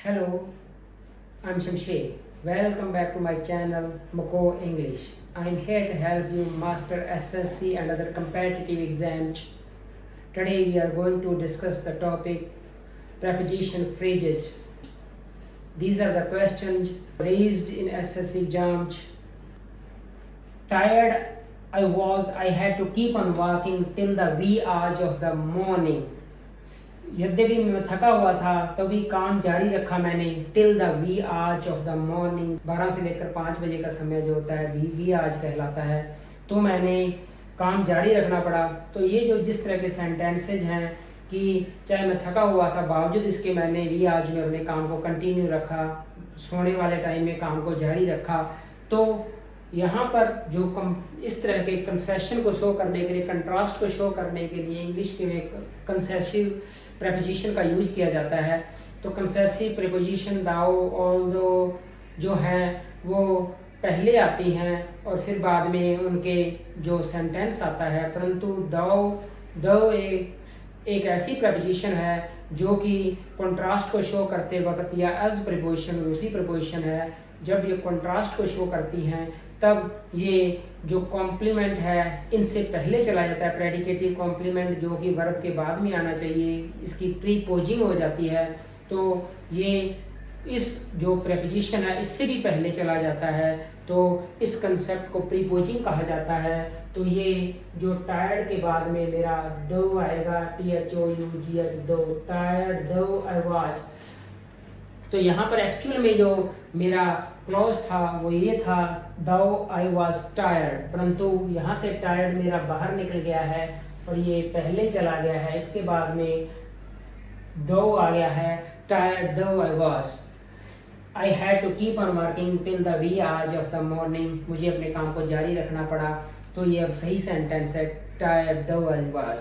Hello, I'm Shamsher. Welcome back to my channel Mako English. I'm here to help you master SSC and other competitive exams. Today we are going to discuss the topic preposition phrases. These are the questions raised in SSC exams. Tired I had to keep on walking till the wee hours of the morning. यद्यपि मैं थका हुआ था तभी काम जारी रखा मैंने till the wee hours of the morning, 12 से लेकर 5 बजे का समय जो होता है वी आवर्स कहलाता है, तो मैंने काम जारी रखना पड़ा। तो ये जो जिस तरह के सेंटेंसेज हैं कि चाहे मैं थका हुआ था बावजूद इसके मैंने वी आवर्स में अपने काम को कंटिन्यू रखा, सोने वाले टाइम में काम को जारी रखा, तो यहाँ पर जो इस तरह के कंसेशन को शो करने के लिए, कंट्रास्ट को शो करने के लिए इंग्लिश के में कंसेसिव प्रेपोजिशन का यूज़ किया जाता है। तो कंसेसिव प्रेपोजिशन दाओ ऑल्दो जो हैं वो पहले आती हैं और फिर बाद में उनके जो सेंटेंस आता है, परंतु दो एक ऐसी प्रेपोजिशन है जो कि कंट्रास्ट को शो करते वक्त या एज प्रेपोजिशन दूसरी प्रेपोजिशन है, जब ये कंट्रास्ट को शो करती हैं तब ये जो कॉम्प्लीमेंट है इनसे पहले चला जाता है। प्रेडिकेटिव कॉम्प्लीमेंट जो कि वर्ब के बाद में आना चाहिए, इसकी प्रीपोजिंग हो जाती है, तो ये इस जो प्रेपोजिशन है इससे भी पहले चला जाता है, तो इस कंसेप्ट को प्रीपोजिंग कहा जाता है। तो ये जो टायर्ड के बाद में मेरा दो आएगा, THOUGH दो, टायर्ड दो आई वाज। तो यहाँ पर एक्चुअल में जो मेरा क्लॉज था वो ये था दो आई वाज टायर्ड, परंतु यहाँ से टायर्ड मेरा बाहर निकल गया है और ये पहले चला गया है, इसके बाद में दो आ गया है, tired though I was. I had to keep on working till the wee hours of the morning, मुझे अपने काम को जारी रखना पड़ा। तो ये अब सही सेंटेंस है, टायर्ड दो आई वाज।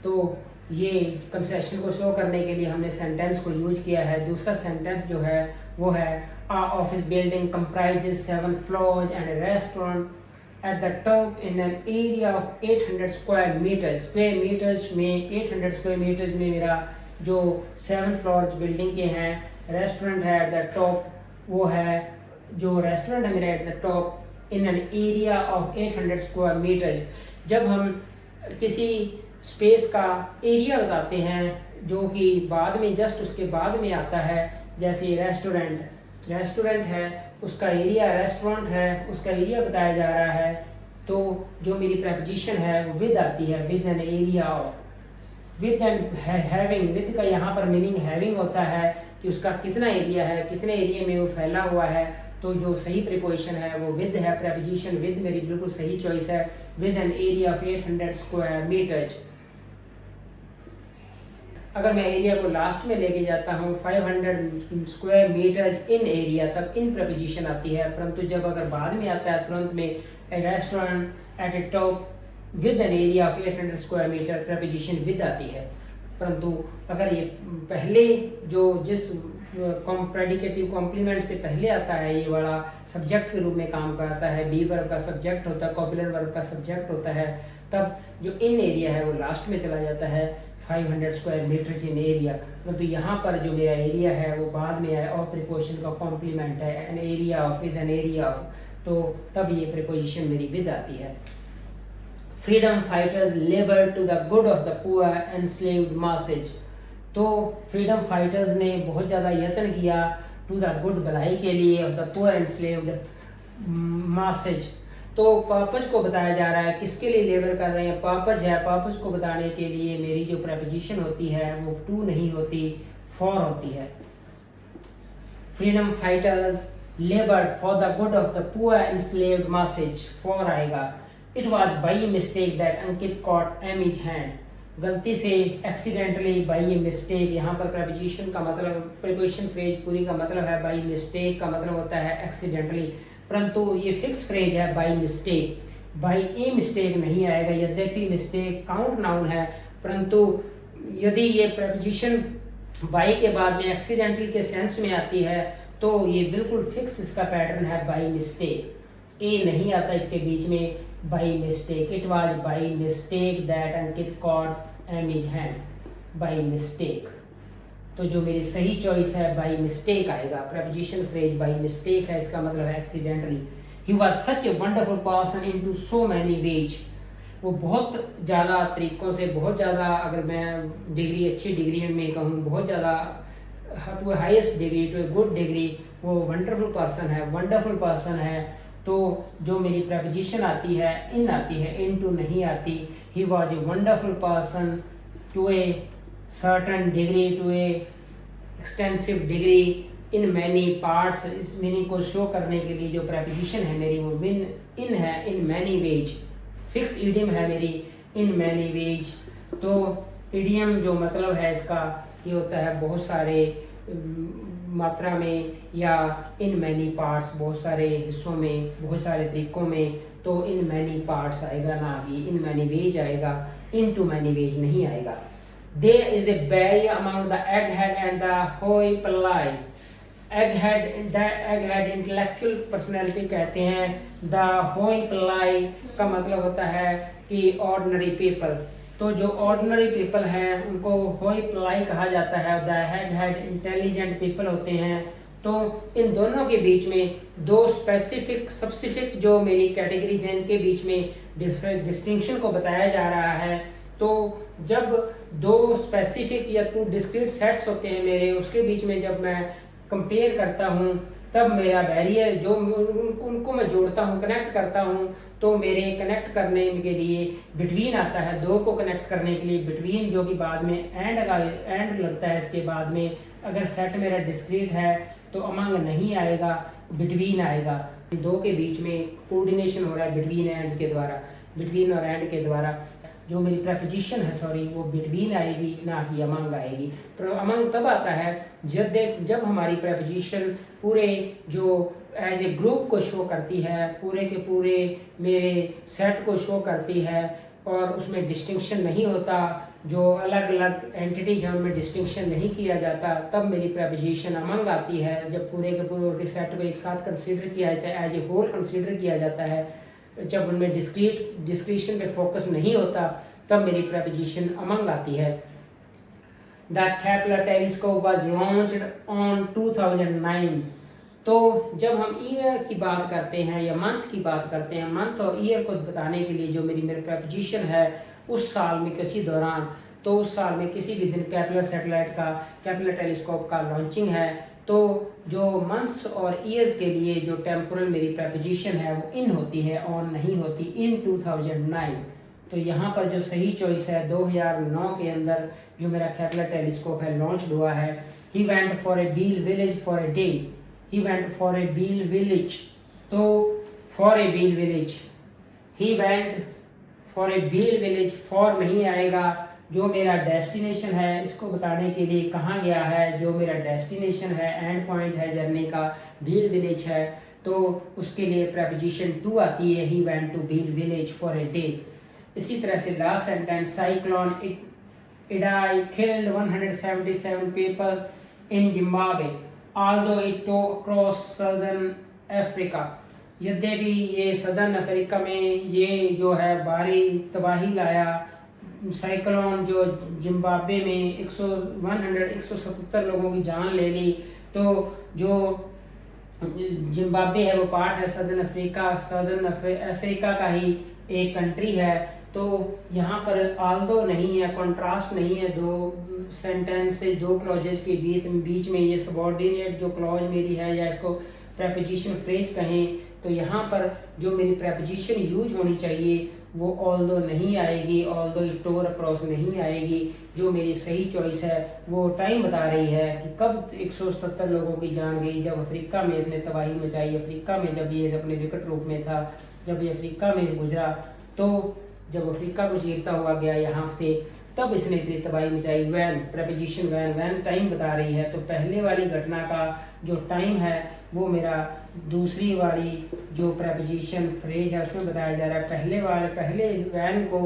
तो ये कंसेशन को शो करने के लिए हमने सेंटेंस को यूज किया है। दूसरा सेंटेंस जो है वो है a office building comprises 7 floors and a restaurant at the top in an area of 800 square meters। Square metres में 800 स्क्वायर मीटर्स में मेरा जो 7 फ्लोर्स बिल्डिंग के हैं, रेस्टोरेंट है एट द टॉप, वो है जो रेस्टोरेंट है मेरा at the top in an area of 800 square metres. जब हम किसी स्पेस का एरिया बताते हैं जो कि बाद में जस्ट उसके बाद में आता है, जैसे रेस्टोरेंट है उसका एरिया, रेस्टोरेंट है उसका एरिया बताया जा रहा है, तो जो मेरी प्रेपोजिशन है वो विद आती है, with an area of, with and having. With का यहाँ पर मीनिंग हैविंग होता है कि उसका कितना एरिया है, कितने एरिया में वो फैला हुआ है, तो जो सही प्रीपोजिशन है वो विद है। प्रेपोजिशन विद मेरी बिल्कुल सही चॉइस है, with an area of 800 square metres. अगर मैं एरिया को लास्ट में लेके जाता हूँ 500 स्क्वायर मीटर्स इन एरिया, तब इन प्रेपोजिशन आती है, परंतु जब अगर बाद में आता है तुरंत में a restaurant at a top with an area of 800 square metre, preposition with आती है। परंतु अगर ये पहले जो जिस प्रेडिकेटिव कॉम्प्लीमेंट से पहले आता है, ये वाला सब्जेक्ट के रूप में काम करता है, बी वर्ब का सब्जेक्ट होता है, कॉपुलर वर्ब का सब्जेक्ट होता है, तब जो इन एरिया है वो लास्ट में चला जाता है, 500 स्क्वायर मीटर्स इन एरिया। तो यहाँ पर जो मेरा एरिया है वो बाद में है और प्रीपोजिशन का कॉम्प्लीमेंट है, an area of, with an area of, तो तब ये प्रीपोजिशन मेरी विद आती है। Freedom fighters labour to the good of the poor enslaved masses. तो फ्रीडम फाइटर्स ने बहुत ज़्यादा यत्न किया टू द गुड, भलाई के लिए, of the poor enslaved masses. तो पर्पस को बताया जा रहा है, किसके लिए लेबर कर रहे हैं, पर्पस है। पर्पस को बताने के लिए मेरी जो प्रेपोजिशन होती है वो टू नहीं होती, फॉर होती है। Freedom fighters laboured for the good of the poor enslaved masses, for आएगा। It was by mistake that Ankit caught Amy's hand, गलती से, एक्सीडेंटली, बाई ए मिस्टेक। यहाँ पर प्रेपोजिशन का मतलब, प्रीपोजिशन फ्रेज पूरी का मतलब है बाई मिस्टेक, का मतलब होता है एक्सीडेंटली, परंतु ये फिक्स फ्रेज है by mistake, by a mistake नहीं आएगा। यद्यपि मिस्टेक काउंट नाउन है, परंतु यदि ये प्रेपोजिशन बाई के बाद में एक्सीडेंटली के सेंस में आती है तो ये बिल्कुल फिक्स इसका पैटर्न है बाई मिस्टेक, ए नहीं आता इसके बीच में, by mistake. It was by mistake that Ankit caught Amy's hand, by mistake. तो जो मेरी सही चॉइस है बाई मिस्टेक आएगा। प्रपोजिशन फ्रेज बाई मिस्टेक है, इसका मतलब है accidentally. He was such a wonderful person in too so many ways. वो बहुत ज़्यादा तरीक़ों से, बहुत ज़्यादा, अगर मैं डिग्री, अच्छी डिग्री में कहूँ, बहुत ज़्यादा to a highest degree, to a good degree, वो वंडरफुल पर्सन है, वंडरफुल पर्सन है। तो जो मेरी प्रपोजिशन आती है इन आती है, इन टू नहीं आती। He was a wonderful person to a certain degree, to a extensive degree, in many parts. इस मीनिंग को शो करने के लिए जो प्रपोजिशन है मेरी वो इन है, in many ways. Fix idiom है मेरी, इन मैनी वेज। तो इडियम जो मतलब है इसका ये होता है बहुत सारे मात्रा में, या इन मैनी पार्ट्स, बहुत सारे हिस्सों में, बहुत सारे तरीक़ों में। तो इन मैनी पार्ट्स आएगा ना, आगे इन मैनी वेज आएगा, इन टू मैनी वेज नहीं आएगा। There is a barrier among the egghead and the hoi polloi. egghead intellectual personality कहते हैं। द hoi polloi का मतलब होता है कि ऑर्डिनरी पीपल। तो जो ऑर्डिनरी पीपल हैं उनको hoi polloi कहा जाता है। द egghead इंटेलिजेंट पीपल होते हैं। तो इन दोनों के बीच में दो स्पेसिफिक जो मेरी कैटेगरीज हैं इनके बीच में डिस्टिंक्शन को बताया जा रहा है। तो जब दो स्पेसिफिक या टू डिस्क्रीट सेट्स होते हैं मेरे, उसके बीच में जब मैं कंपेयर करता हूँ तब मेरा बैरियर जो उनको मैं जोड़ता हूँ, कनेक्ट करता हूँ, तो मेरे कनेक्ट करने के लिए बिटवीन आता है। दो को कनेक्ट करने के लिए बिटवीन, जो कि बाद में एंड लगता है इसके बाद में। अगर सेट मेरा डिस्क्रीट है तो अमंग नहीं आएगा, बिटवीन आएगा। दो के बीच में कोऑर्डिनेशन हो रहा है बिटवीन एंड के द्वारा, बिटवीन और एंड के द्वारा। जो मेरी प्रपोजिशन है वो बिटवीन आएगी, ना कि अमंग आएगी। अमंग तब आता है जब हमारी प्रपोजिशन पूरे जो एज ए ग्रुप को शो करती है, पूरे के पूरे मेरे सेट को शो करती है, और उसमें डिस्टिंक्शन नहीं होता। जो अलग अलग एंटिटीज हैं उनमें डिस्टिंक्शन नहीं किया जाता, तब मेरी प्रपोजिशन अमंग आती है। जब पूरे के पूरे सेट को एक साथ कंसीडर किया जाता है, एज ए होल कंसीडर किया जाता है, जब उनमें डिस्क्रिशन पे फोकस नहीं होता, तब मेरी प्रपोजिशन अमंग आती है। The Kepler telescope was launched on 2009। तो जब हम ईयर की बात करते हैं या मंथ की बात करते हैं, मंथ और ईयर को बताने के लिए जो मेरी प्रपोजिशन है उस साल में किसी दौरान, तो उस साल में किसी भी दिन केपलर सैटेलाइट का, केपलर टेलीस्कोप का लॉन्चिंग है। तो जो मंथ्स और ईयर्स के लिए जो टेम्पोरल मेरी प्रपोजिशन है वो इन होती है, ऑन नहीं होती। इन 2009। तो यहाँ पर जो सही चॉइस है 2009 के अंदर जो मेरा केपलर टेलीस्कोप है लॉन्च हुआ है। He went for a Bhil village for a day. He went for a Bhil village. तो for a Bhil village, he went for a Bhil village, for नहीं आएगा। जो मेरा डेस्टिनेशन है इसको बताने के लिए कहाँ गया है, जो मेरा डेस्टिनेशन है, एंड पॉइंट है जर्नी का, बील विलेज है, तो उसके लिए प्रपोजिशन टू आती है। He went to Beel village for a day. इसी तरह से last sentence, cyclone Idai killed 177 people in Zimbabwe although it tore across southern Africa. यद्यपि ये सदर्न अफ्रीका में ये जो है भारी तबाही लाया, साइक्लोन जो जिम्बाब्वे में 177 लोगों की जान ले ली। तो जो जिम्बाब्वे है वो पार्ट है सदर्न अफ्रीका का ही एक कंट्री है। तो यहाँ पर आल्दो नहीं है, कॉन्ट्रास्ट नहीं है, दो सेंटेंस से दो क्लॉजेज के बीच में ये सबऑर्डिनेट जो क्लॉज मेरी है, या इसको प्रपोजिशन फ्रेज कहें, तो यहाँ पर जो मेरी प्रपोजिशन यूज होनी चाहिए वो ऑल्दो नहीं आएगी, ऑल्दो इट टोर अक्रॉस नहीं आएगी। जो मेरी सही चॉइस है वो टाइम बता रही है कि कब 177 लोगों की जान गई, जब अफ्रीका में इसने तबाही मचाई। अफ्रीका में जब ये अपने विकट रूप में था, जब ये अफ्रीका में गुजरा, तो जब अफ्रीका को चीरता हुआ गया यहाँ से, तब इसने इतनी तबाही मचाई। वैन, प्रपोजिशन वैन टाइम बता रही है। तो पहले वाली घटना का जो टाइम है वो मेरा दूसरी वाली जो प्रपोजिशन फ्रेज है उसमें बताया जा रहा है। पहले वैन को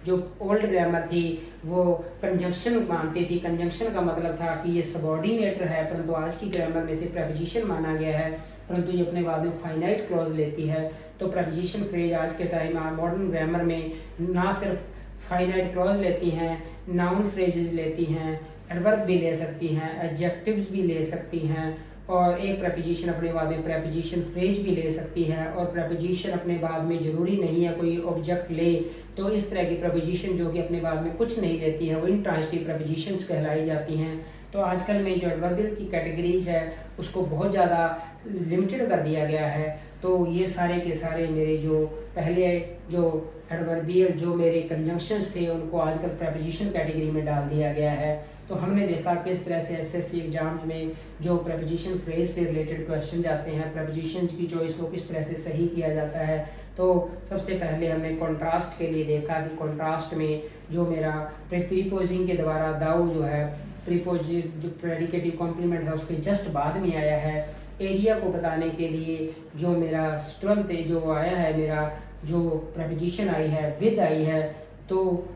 जो ओल्ड ग्रामर थी वो कंजंक्शन मानती थी। कंजंक्शन का मतलब था कि ये सबऑर्डिनेटर है, परंतु आज की ग्रामर में से प्रपोजिशन माना गया है, परंतु ये अपने बाद में फाइनाइट क्लॉज लेती है। तो प्रपोजिशन फ्रेज आज के टाइम मॉडर्न ग्रामर में ना सिर्फ फाइनाइट क्लॉज लेती हैं, नाउन फ्रेजेस लेती हैं, एडवर्ब भी ले सकती हैं, एडजेक्टिव्स भी ले सकती हैं, और एक प्रपोजिशन अपने बाद में प्रपोजिशन फ्रेज भी ले सकती है। और प्रपोजिशन अपने बाद में ज़रूरी नहीं है कोई ऑब्जेक्ट ले, तो इस तरह की प्रपोजिशन जो कि अपने बाद में कुछ नहीं लेती है वो इंट्रांजिटिव प्रपोजिशंस कहलाई जाती हैं। तो आजकल में जो एडवर्बियल की कैटेगरीज है उसको बहुत ज़्यादा लिमिटेड कर दिया गया है। तो ये सारे के सारे मेरे जो पहले जो एडवर्बियल जो मेरे कंजंक्शंस थे उनको आजकल प्रपोजिशन कैटेगरी में डाल दिया गया है। तो हमने देखा किस तरह से एसएससी एग्जाम्स में जो प्रपोजिशन फ्रेज से रिलेटेड क्वेश्चन जाते हैं, प्रपोजिशन की चॉइस को किस तरह से सही किया जाता है। तो सबसे पहले हमने कॉन्ट्रास्ट के लिए देखा कि कॉन्ट्रास्ट में जो मेरा प्रीपोजिंग के द्वारा दाऊ जो है प्रीपोजिट जो प्रेडिकेटिव कॉम्प्लीमेंट था उसके जस्ट बाद में आया है। एरिया को बताने के लिए जो मेरा तुरंत जो आया है मेरा जो प्रपोजिशन आई है विद आई है। तो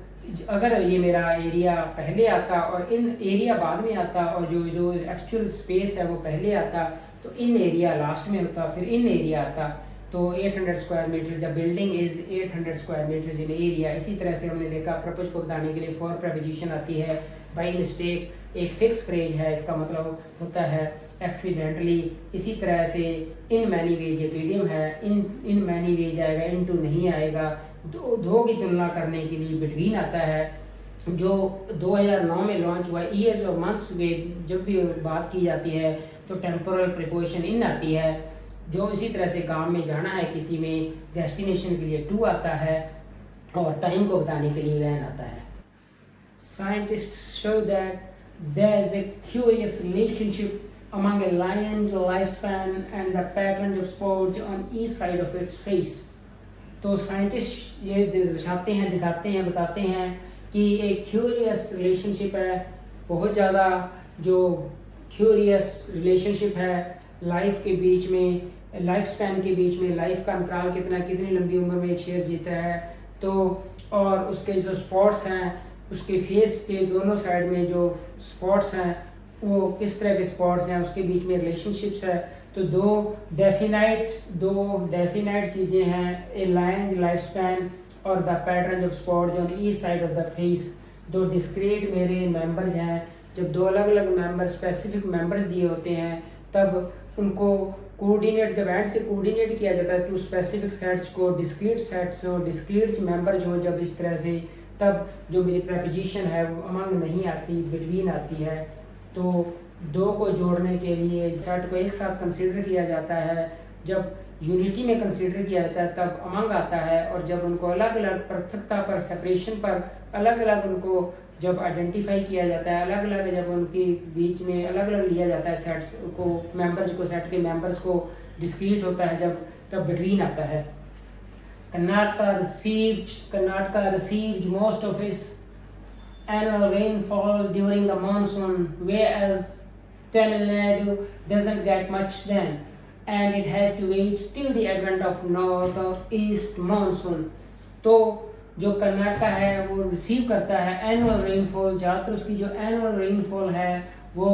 अगर ये मेरा एरिया पहले आता और इन एरिया बाद में आता और जो जो एक्चुअल स्पेस है वो पहले आता तो इन एरिया लास्ट में होता, फिर इन एरिया आता। तो 800 square metre, the building is 800 square metre in area. इसी तरह से हमने देखा प्रपोज को बताने के लिए फॉर प्रपोजिशन आती है बाई मिस्टेक, एक फिक्स फ्रेज है, इसका मतलब होता है एक्सीडेंटली। इसी तरह से इन मैनी वेज एक इडियम है, इन मैनी वेज आएगा, इन टू नहीं आएगा। दो की तुलना करने के लिए बिटवीन आता है जो 2009 में लॉन्च हुआ। ईयर्स और मंथ्स में जब भी बात की जाती है तो टेम्पोरल प्रीपोजिशन इन आती है। जो इसी तरह से काम में जाना है किसी में डेस्टिनेशन के लिए टू आता है और टाइम को बताने के लिए वैन आता है। Scientists show that there is a curious relationship among a lion's lifespan and the patterns of spots on each side of its face। तो साइंटिस्ट ये दर्शाते हैं, दिखाते हैं, बताते हैं कि एक क्यूरियस रिलेशनशिप है, बहुत ज़्यादा जो क्यूरियस रिलेशनशिप है लाइफ के बीच में, लाइफ स्पैन के बीच में। लाइफ का अंतराल कितना, कितनी लंबी उम्र में एक शेर जीता है। तो और उसके जो स्पॉट्स हैं उसके फेस के दोनों साइड में जो स्पॉट्स हैं वो किस तरह के स्पॉट्स हैं, उसके बीच में रिलेशनशिप्स है। तो दो डेफिनाइट चीज़ें हैं, ए लायन लाइफ स्पैन और the pattern of spots on each side of the face. दो डिस्क्रीट मेरे मेंबर्स हैं। जब दो अलग अलग मेंबर स्पेसिफिक मेंबर्स दिए होते हैं तब उनको कोऑर्डिनेट, जब एंड से कोऑर्डिनेट किया जाता है टू स्पेसिफिक सेट्स को डिस्क्रीट सेट्स हो, डिस्क्रीट मेंबर्स हो जब इस तरह से, तब जो मेरी प्रपोजिशन है वो अमंग नहीं आती, बिटवीन आती है। तो दो को जोड़ने के लिए सेट को एक साथ कंसीडर किया जाता है। जब यूनिटी में कंसीडर किया जाता है तब अमंग आता है, और जब उनको अलग अलग पृथकता पर, सेपरेशन पर अलग अलग उनको जब आइडेंटिफाई किया जाता है, अलग अलग जब उनके बीच में अलग अलग लिया जाता है सेट्स को, मेंबर्स को, सेट के मेंबर्स को डिस्क्रीट होता है जब, तब बिटवीन आता है। Karnataka received most of its annual rainfall during the monsoon, whereas Tamil Nadu doesn't get much then, and it has to wait till the advent of north or east monsoon। तो जो कर्नाटका है वो receive करता है annual rainfall, ज़्यादातर उसकी जो annual rainfall है वो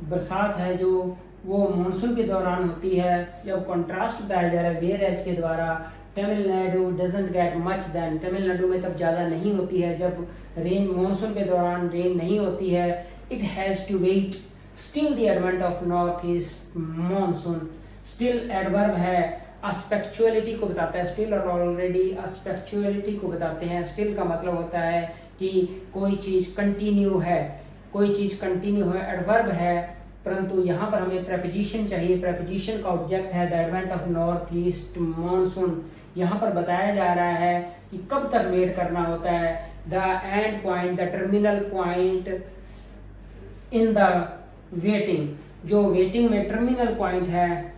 बरसात है जो वो मानसून के दौरान होती है। जब कॉन्ट्रास्ट बताया जा रहा है वेयर एज के द्वारा, Tamil Nadu doesn't get much then, Tamil Nadu में तब ज़्यादा नहीं होती है जब रेन, मानसून के दौरान रेन नहीं होती है। It has to wait still the advent of north east monsoon. Still adverb है, अस्पेक्चुअलिटी को बताता है। स्टिल और ऑलरेडी अस्पेक्चुअलिटी को बताते हैं। स्टिल का मतलब होता है कि कोई चीज़ कंटिन्यू है, कोई चीज़ कंटिन्यू है, एडवर्ब है, परंतु यहाँ पर हमें प्रपोजिशन चाहिए। प्रपोजिशन का ऑब्जेक्ट है the advent of north east monsoon. यहाँ पर बताया जा रहा है कि कब तक वेट करना होता है। The end point, the terminal point in the waiting, जो वेटिंग में टर्मिनल पॉइंट है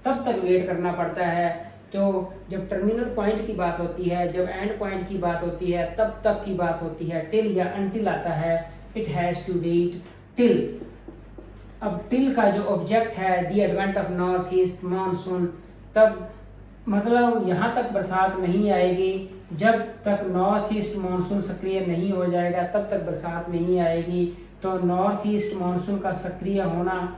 तब तक वेट करना पड़ता है। तो जब टर्मिनल पॉइंट की बात होती है, जब एंड पॉइंट की बात होती है, तब तक की बात होती है। टिल या अनटिल आता है। It has to wait till. अब टिल का जो ऑब्जेक्ट है the advent of north east monsoon, तब मतलब यहाँ तक बरसात नहीं आएगी जब तक नॉर्थ ईस्ट मानसून सक्रिय नहीं हो जाएगा, तब तक बरसात नहीं आएगी। तो नॉर्थ ईस्ट मानसून का सक्रिय होना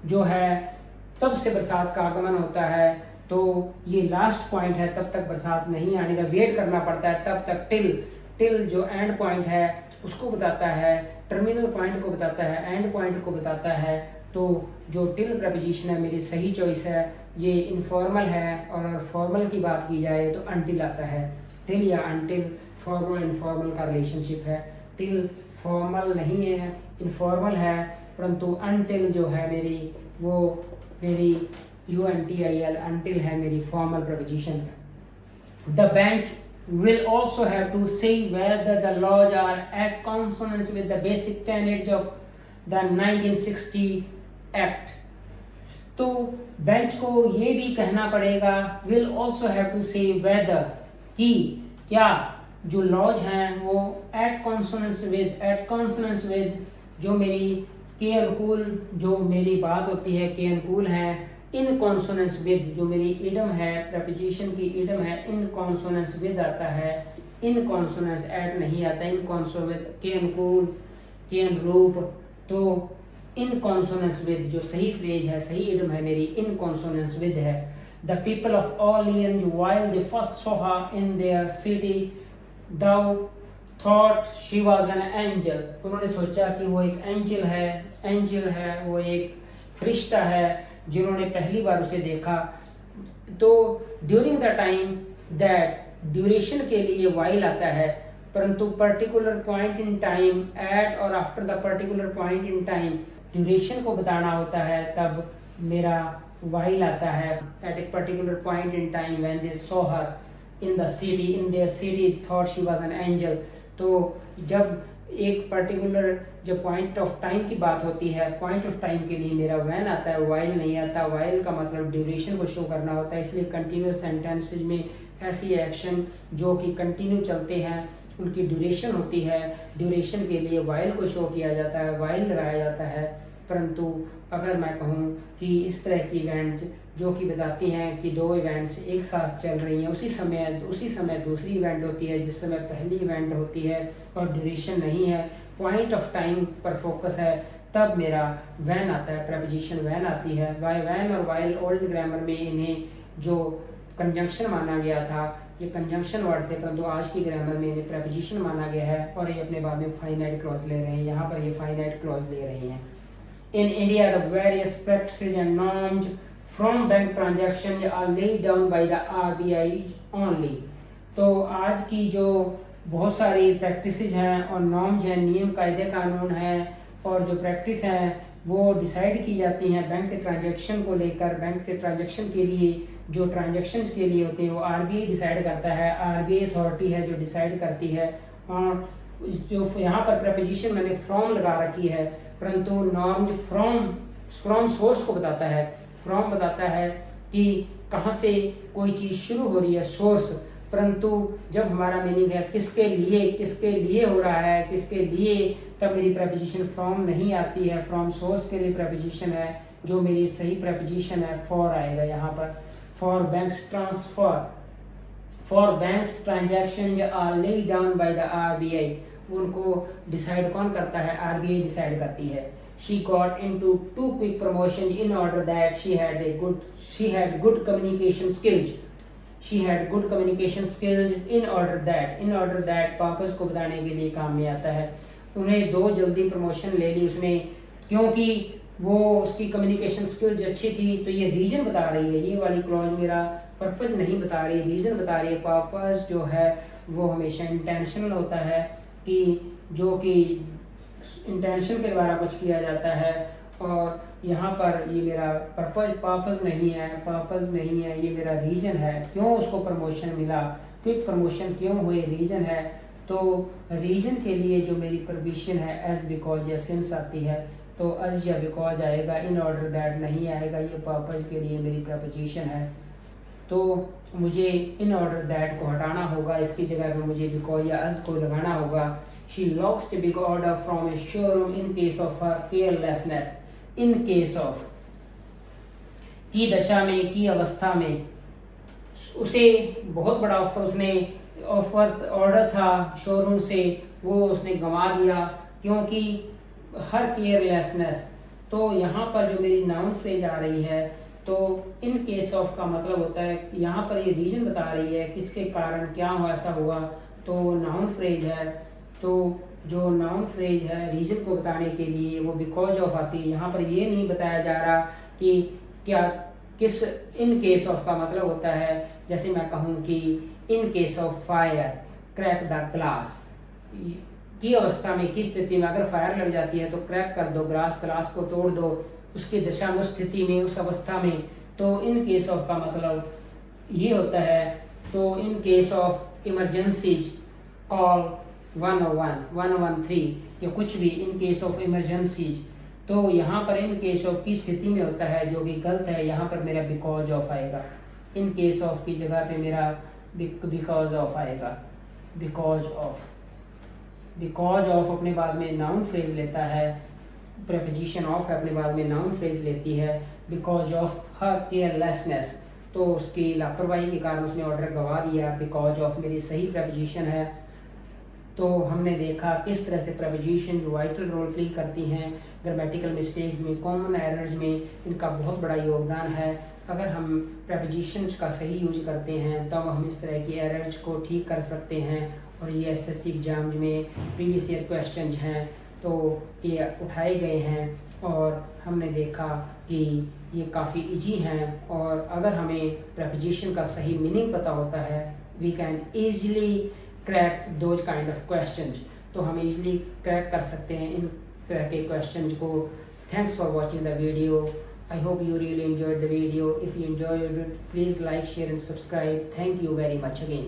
जो है तब से बरसात का आगमन होता है। तो ये लास्ट पॉइंट है, तब तक बरसात नहीं आने का वेट करना पड़ता है, तब तक टिल। टिल जो एंड पॉइंट है उसको बताता है टर्मिनल पॉइंट को बताता है, एंड पॉइंट को बताता है, तो जो टिल प्रपोजिशन है मेरी सही चॉइस है। ये इनफॉर्मल है, और फॉर्मल की बात की जाए तो अनटिल आता है। टिल या अनटिल फॉर्मल इनफॉर्मल का रिलेशनशिप है। टिल फॉर्मल नहीं है, इनफॉर्मल है, परंतु अनटिल जो है मेरी वो मेरी UNTIL अनटिल है मेरी formal preposition. The bench will also have to say whether the laws are at consonance with the basic tenets of the 1960 Act। तो बेंच को ये भी कहना पड़ेगा, will also have to say whether, कि क्या जो लॉज हैं वो at consonance with जो मेरी के अनुकूल जो मेरी बात होती है के अनुकूल है, इन कॉन्सोनेंस विद जो मेरी इडम है, प्रपोजिशन की इडम है, इन कॉन्सोनेंस विद आता है, इन कॉन्सोनेंस एट नहीं आता, इन कॉन्सोनेंस के अनुकूल के अनुरूप। तो इन कॉन्सोनेंस विद जो सही फ्रेज है, सही इडम है मेरी, इन कॉन्सोनेंस विद है। The people of Orleans while they first saw her in their city though thought she was an angel. उन्होंने सोचा कि वो एक एंजल है, वो एक फरिश्ता है जिन्होंने पहली बार उसे देखा। तो during the time that, duration के लिए वाइल आता है, परंतु particular point in time, at और after the particular point in time duration को बताना होता है, तब मेरा वाइल आता है। At a particular point in time when they saw her in their city thought she was an angel. तो जब एक पर्टिकुलर जो पॉइंट ऑफ टाइम की बात होती है, पॉइंट ऑफ टाइम के लिए मेरा व्हेन आता है, वाइल नहीं आता। वाइल का मतलब ड्यूरेशन को शो करना होता है, इसलिए कंटिन्यूस सेंटेंसेज में ऐसी एक्शन जो कि कंटिन्यू चलते हैं उनकी ड्यूरेशन होती है। ड्यूरेशन के लिए वाइल को शो किया जाता है, वाइल लगाया जाता है। परंतु अगर मैं कहूँ कि इस तरह की इवेंट्स जो कि बताती हैं कि दो इवेंट्स एक साथ चल रही हैं, उसी समय दूसरी इवेंट होती है जिस समय पहली इवेंट होती है, और ड्यूरेशन नहीं है, पॉइंट ऑफ टाइम पर फोकस है, तब मेरा व्हेन आता है, प्रपोजिशन व्हेन आती है। वाई व्हेन और वाइल ओल्ड ग्रामर में इन्हें जो कंजंक्शन माना गया था, ये कंजंक्शन वर्ड थे, परंतु आज की ग्रामर में इन्हें प्रपोजिशन माना गया है, और ये अपने बाद में फाइनाइट क्लॉज ले रहे हैं। यहाँ पर ये फाइनाइट क्लॉज ले रहे हैं। In India, the various practices and norms from bank transactions are laid down by the RBI only। तो आज की जो बहुत सारी प्रैक्टिसेस हैं और नॉर्म्स हैं, नियम कायदे कानून हैं, और जो प्रैक्टिस हैं वो डिसाइड की जाती हैं बैंक के ट्रांजैक्शन को लेकर। बैंक के ट्रांजैक्शन के लिए जो ट्रांजैक्शंस के लिए होते हैं वो RBI डिसाइड करता है। RBI अथॉरिटी है जो डिसाइड करती है। और जो यहाँ पर प्रपोजिशन मैंने फ्रॉम लगा रखी है, परंतु नॉर्म फ्रॉम सोर्स को बताता है। फ्रॉम बताता है कि कहाँ से कोई चीज़ शुरू हो रही है, सोर्स। परंतु जब हमारा मीनिंग है किसके लिए हो रहा है, किसके लिए, तब मेरी प्रपोजिशन फ्रॉम नहीं आती है। फ्रॉम सोर्स के लिए प्रपोजिशन है, जो मेरी सही प्रपोजिशन है फॉर आएगा यहाँ पर। For banks transfer, for banks transaction are laid down by the RBI। उनको डिसाइड कौन करता है? RBI डिसाइड करती है। She got into too quick promotion in order that she had good communication skills। She had good communication skills in order that purpose को बताने के लिए काम में आता है। उन्हें दो जल्दी प्रमोशन ले ली उसने, क्योंकि वो उसकी कम्युनिकेशन स्किल्स अच्छी थी। तो ये रीजन बता रही है, ये वाली क्लॉज मेरा पर्पस नहीं बता रही, रीजन बता रही है। पर्पस जो है वो हमेशा इंटेंशनल होता है, कि जो कि इंटेंशन के द्वारा कुछ किया जाता है। और यहाँ पर ये मेरा पर्पस नहीं है, ये मेरा रीजन है क्यों उसको प्रमोशन मिला, क्विक प्रमोशन क्यों हुए, रीजन है। तो रीजन के लिए जो मेरी प्रोविजन है एज, बिकॉज या सिंस आती है, तो एज या बिकॉज आएगा, इन ऑर्डर दैट नहीं आएगा। ये पर्पस के लिए मेरी प्रपोजिशन है, तो मुझे इन ऑर्डर दैट को हटाना होगा, इसकी जगह पर मुझे बिकॉज या एज को लगाना होगा। She locks the big order from A showroom in case of her carelessness. In case of की दशा में, की अवस्था में, उसे बहुत बड़ा ऑर्डर था शोरूम से, वो उसने गंवा दिया, क्योंकि हर केयरलेसनेस। तो यहाँ पर जो मेरी नाउन फ्रेज आ रही है, तो इन केस ऑफ का मतलब होता है, यहाँ पर ये रीजन बता रही है किसके कारण क्या हो, ऐसा हुआ, तो नाउन फ्रेज है। तो जो नाउन फ्रेज है रीज़न को बताने के लिए वो बिकॉज ऑफ आती है। यहाँ पर ये नहीं बताया जा रहा कि क्या किस इन केस ऑफ का मतलब होता है, जैसे मैं कहूँ कि in case of fire crack the glass, की अवस्था में, किस स्थिति में, अगर फायर लग जाती है तो क्रैक कर दो ग्लास को तोड़ दो, उसकी दशा में, उस स्थिति में, उस अवस्था में। तो इन केस ऑफ का मतलब ये होता है। तो in case of emergencies call 101, 113 या कुछ भी, इन केस ऑफ इमरजेंसीज। तो यहाँ पर इन केस ऑफ की स्थिति में होता है जो कि गलत है, यहाँ पर मेरा बिकॉज ऑफ आएगा। इन केस ऑफ की जगह पे मेरा बिकॉज ऑफ आएगा। बिकॉज ऑफ अपने बाद में नाउन फ्रेज लेता है, प्रेपोजिशन ऑफ अपने बाद में नाउन फ्रेज लेती है। बिकॉज ऑफ हर केयरलेसनेस, तो उसकी लापरवाही के कारण उसने ऑर्डर गवा दिया। बिकॉज ऑफ मेरी सही प्रेपोजिशन है। तो हमने देखा किस तरह से प्रेपोजिशन जो वाइटल रोल प्ले करती हैं ग्रामेटिकल मिस्टेक्स में, कॉमन एरर्स में, इनका बहुत बड़ा योगदान है। अगर हम प्रेपोजिशंस का सही यूज करते हैं तब हम इस तरह की एरर्स को ठीक कर सकते हैं। और ये एसएससी एग्जाम में प्रीवियस ईयर क्वेश्चन हैं तो ये उठाए गए हैं और हमने देखा कि ये काफ़ी इजी हैं। और अगर हमें प्रेपोजिशन का सही मीनिंग पता होता है we can easily crack those kind of questions. तो हम इजीली क्रैक कर सकते हैं इन तरह के क्वेश्चंस को। Thanks for watching the video. I hope you really enjoyed the video. If you enjoyed it, please like, share and subscribe. Thank you very much again.